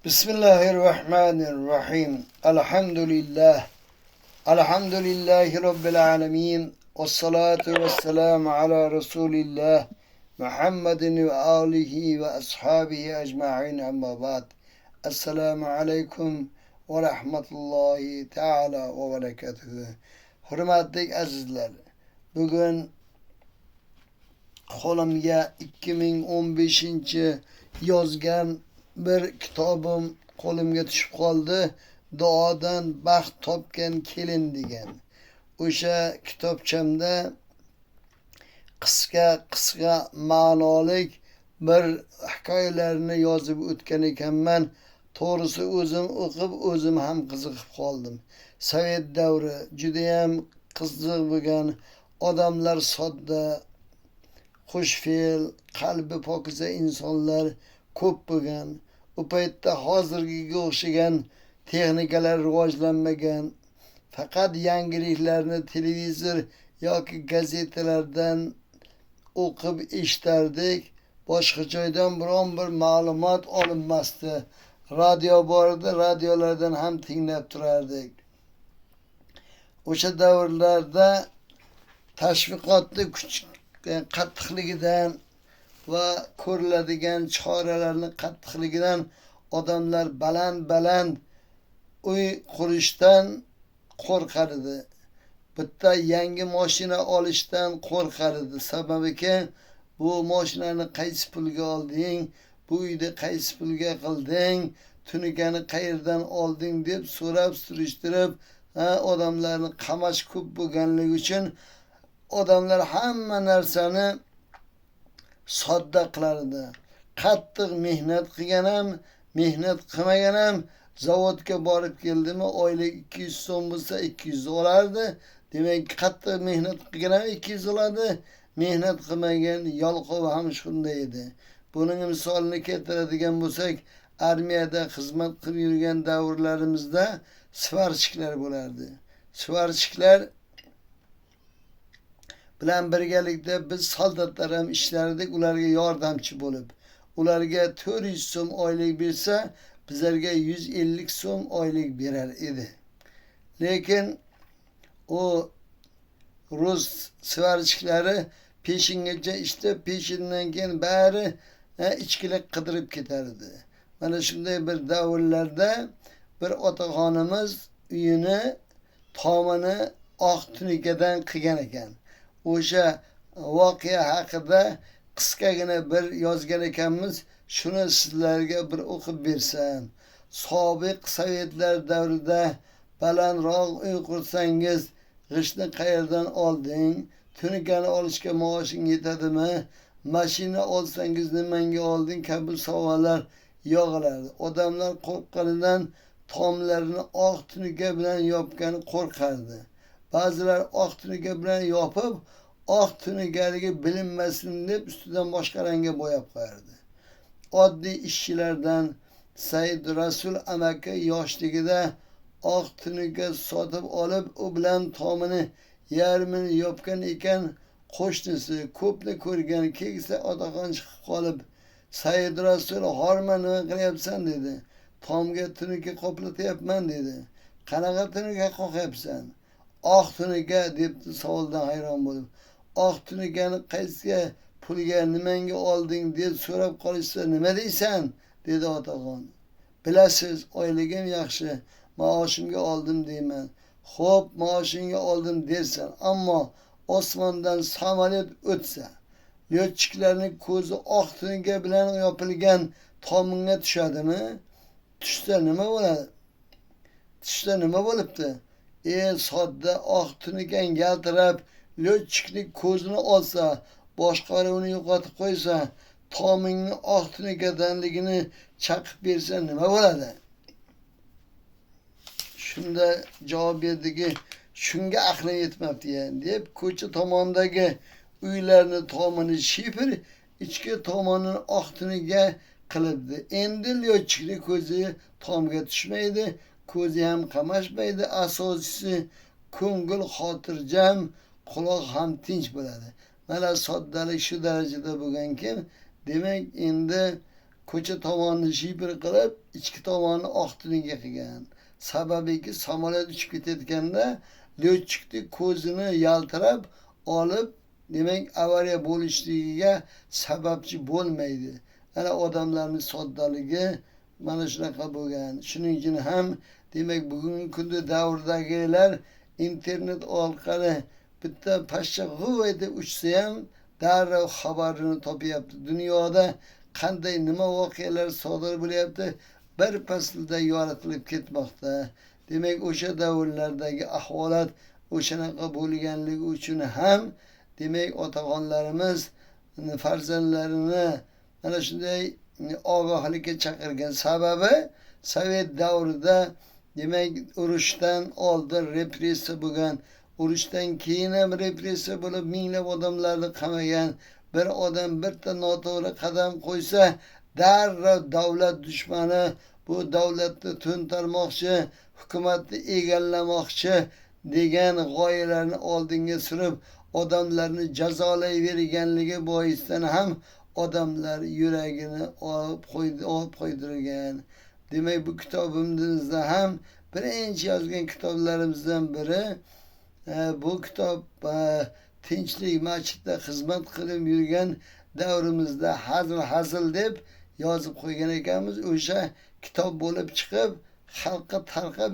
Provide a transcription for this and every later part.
Bismillahirrahmanirrahim. Elhamdülillah. Elhamdülillahi Rabbil alemin. Vessalatu vesselamu ala Resulillah. Muhammedin ve alihi ve ashabihi ecma'in amma ba'd. Esselamu aleyküm ve rahmetullahi teala ve berekatuhu. Hürmetli azizler, bugün qo'limga 2015 yozgan bir kitobim qo'limga tushib qoldi. Duodan baxt topgan kelin degan. O'sha kitobchamda qisqa ma'nolik bir hikoyalarni yozib o'tgan ekanman. To'g'risi o'zim o'qib, o'zim ham qiziqib qoldim. Sovet davri judayam qiziq bo'lgan, odamlar sodda, xushfe'l, qalbi pokiza insonlar ko'p bo'lgan. U paytda hozirgiga o'xshagan texnikalar rivojlanmagan. Faqat yangiliklarni televizor yoki gazetalardan o'qib eshitardik. Boshqa joydan biron bir ma'lumot olinmasdi. Radio bor edi, radiolardan ham tinglab turardik. O'sha davrlarda tashviqotni qattiqligidan va ko'riladigan choralarning qattiqligidan odamlar baland uy qurishdan qo'rqar edi. Bitta yangi mashina olishdan qo'rqar edi. Sababi bu mashinani qaysi pulga olding, bu uyni qaysi pulga qilding, tunikani qayerdan olding deb so'rab surishtirib, odamlarni qamash ko'p bo'lganligi uchun odamlar hamma narsani sodda qilar edi. Qattiq mehnat qilgan ham, mehnat qilmagan ham zavodga borib keldimi, oylik 200 so'm bo'lsa 200 olardi. Demak, qattiq mehnat qilgan ham 200 oladi, mehnat qilmagan yalqov ham shunday edi. Buning misolini keltiradigan bo'lsak, armiyada xizmat qilib yurgan davrlarimizda svarchiklar bo'lardi. Svarchiklar bilan birgalikda biz soldatlar ham ishlardik, ularga yordamchi bo'lib. Ularga 400 so'm oylik bersa, bizlarga 150 so'm oylik berar edi. Lekin o rus svarchiklari peshingacha ishlab, peshindan keyin bari ichkilik qidirib ketardi. Mana shunday bir davrlarda bir otaxonimiz uyini tomini oq tunikadan qilgan ekan. O'sha voqea haqida qisqagina bir yozgan ekanmiz. Shuni sizlarga bir o'qib bersam. Sobiq sovetlar davrida balandroq uy qursangiz, g'ishtni qayerdan olding? Tunikani olishga maoshing yetadimi? Mashina olsangiz nimanga olding? Kabi savollar yog'ilardi. Odamlar qo'rqqanidan tomlarini oq tunika bilan yopgani qo'rqardi. Ba'zilar oq tunika bilan yopib, oq tunikaligi bilinmasin deb ustidan boshqa rangga bo'yab qo'yardi. Oddiy ishchilardan Said Rasul amaki yoshligida oq tunika sotib olib, u bilan tomini yarmini yopgan ekan. Qo'shnisi ko'pni ko'rgan, keksa otaxon chiqib qolib, Said Rasul, "Horma, nima qilyapsan?" dedi. "Tomga tunika qoplatyapman" dedi. "Qanaqa tunika qoqyapsan?" "Oq tunika" debdi savoldan hayron bo'lib. "Oq tunikani qaysiga pulga, nimanga olding deb so'rab qolishsa nima deysan?" dedi otaxon. "Bilasiz, oyligim yaxshi, maoshimga oldim deyman." "Xo'p, maoshingga oldim dersan, ammo osmondan samolyot o'tsa, lyochiklarning ko'zi oq tunika bilan yopilgan tominga tushadimi? Tushsa nima bo'ladi? Tushsa nima bo'libdi? Sodda oq tunikang yaltirab, lyochikning ko'zini olsa, boshqaruvni yo'qotib qo'ysa, tomingni oq tunikadanligini chaqib bersa nima bo'ladi?" Shunda javob berdiki, "Shunga aqlim yetmabdi deb ko'cha tomondagi uylarni tomini shifr, ichki tomonini oq tunika qilibdi. Endi lyochikning ko'zi tomga tushmaydi, ko'zi ham qamashmaydi. Asosiysi ko'ngil xotirjam, quloq ham tinch bo'ladi." Mana soddalik shu darajada bo'lganki, demak endi ko'cha tomonni shibir qilib, ichki tomonni oq tuninga qilgan. Sababiki samolyot uchib ketayotganda lyochikning ko'zini yaltirab olib, demak avariya bo'lishligiga sababchi bo'lmaydi. Ana odamlarning soddaligi mana shunaqa bo'lgan. Shuning uchun ham demak bugungi kunda davrdagilar internet orqali bitta pashsha g'uv deb uchsa ham darrov xabarini topyapti. Dunyoda qanday nima voqealar sodir bo'lyapti, bir pasda yoritilib ketmoqda. Demak, o'sha davrlardagi ahvolat o'shanaqa bo'lganligi uchun ham demak otaxonlarimiz farzandlarini mana shunday ogohlikka chaqirgan. Sababi Sovet davrida demak urushdan oldin repressiya bo'lgan, urushdan keyin ham repressiya bo'lib minglab odamlarni qamagan. Bir odam bitta noto'g'ri qadam qo'ysa, darrov davlat dushmani bu davlatni to'ntarmoqchi, hukumatni egallamoqchi degan g'oyalarni oldinga surib, odamlarni jazolayverganligi boisdan ham odamlar yuragini olib qo'ydirgan. Demak, bu kitobimizda ham birinchi yozgan kitoblarimizdan biri bu kitob tinchlik masjidda xizmat qilib yurgan davrimizda hazil deb yozib qo'ygan ekanmiz. O'sha kitob bo'lib chiqib xalqqa tarqab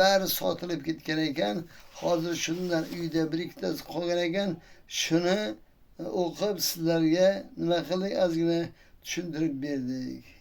bari sotilib ketgan ekan. Hozir shundan uyda bir ikkitasi qolgan ekan. Shuni o'qib sizlarga nima qildik, ozgina tushuntirib berdik.